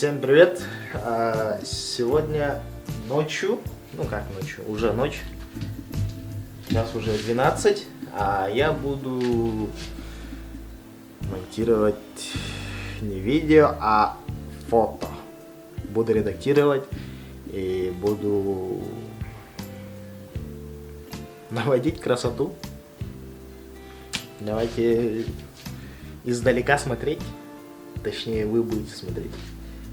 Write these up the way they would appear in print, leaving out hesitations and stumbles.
Всем привет! Сегодня ночью, ну как ночью, уже ночь, сейчас уже 12, а я буду монтировать не видео, а фото. Буду редактировать и буду наводить красоту. Давайте издалека смотреть, точнее вы будете смотреть.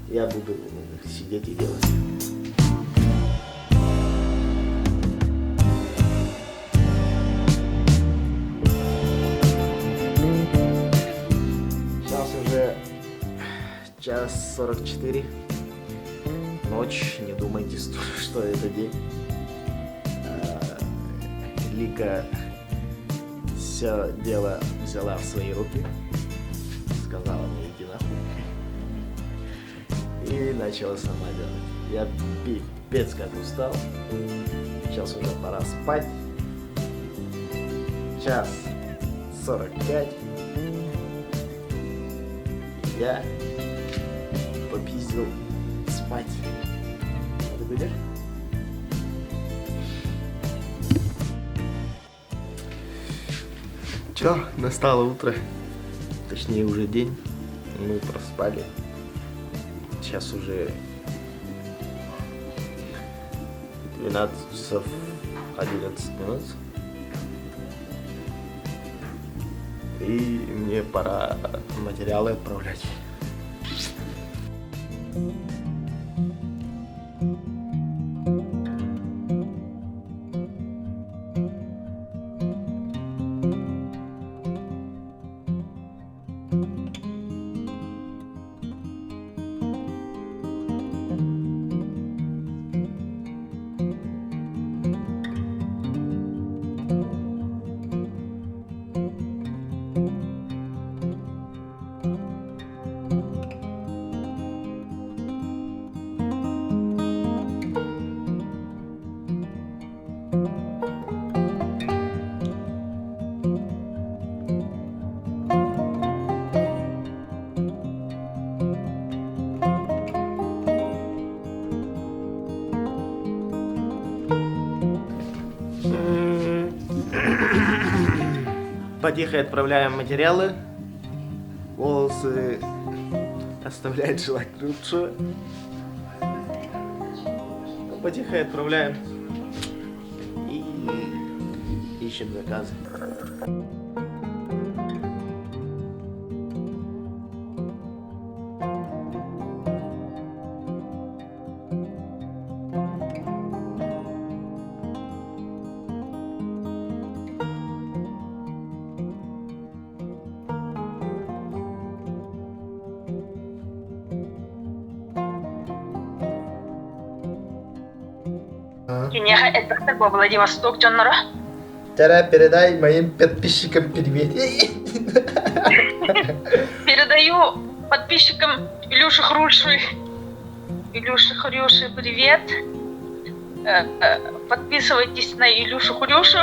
Я буду сидеть и делать. Сейчас уже час 44. Ночь. Не думайте, что это день. Лика все дело взяла в свои руки. Сказала мне: иди нахуй. И начала сама делать. Я пипец как устал. Сейчас уже пора спать. Час 45. Я попиздил спать. Ты будешь? Чё, настало утро. Точнее уже день. Мы проспали. Сейчас уже 12 часов 11 минут. И мне пора материалы отправлять. Потихо отправляем материалы. Волосы оставляют желать лучшего. Потихо отправляем. И ищем заказы. Владивосток, Джоннора. Тара, передай моим подписчикам привет. Передаю подписчикам Илюши Хруши. Илюши Хрюши, привет. Подписывайтесь на Илюшу Хрюшу.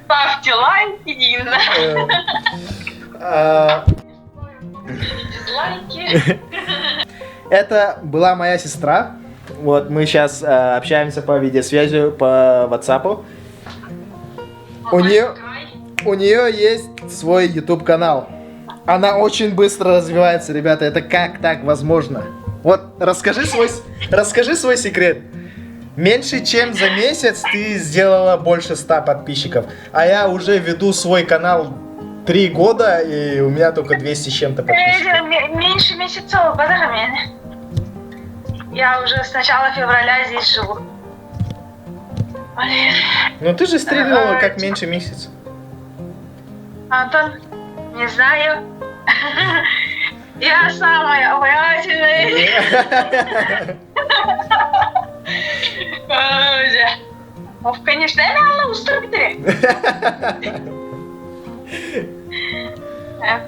Ставьте лайки, Дина. Дизлайки. Это была моя сестра. Вот мы сейчас общаемся по видеосвязи, по WhatsApp. У нее есть свой YouTube канал. Она очень быстро развивается, ребята. Это как так возможно? Вот расскажи свой секрет. Меньше чем за месяц ты сделала больше 100 подписчиков. А я уже веду свой канал 3 года, и у меня только 200 с чем-то подписчиков. Меньше месяцев, подожди. Я уже с начала февраля здесь живу. Блин. Ну ты же стрельнула как меньше месяца. Антон, не знаю. Я самая обаятельная. Конечно, я устроить.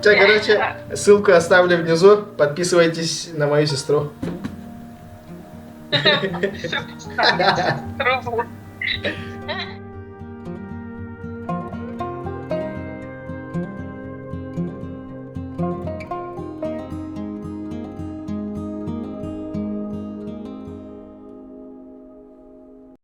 Короче, ссылку оставлю внизу. Подписывайтесь на мою сестру. Трубу.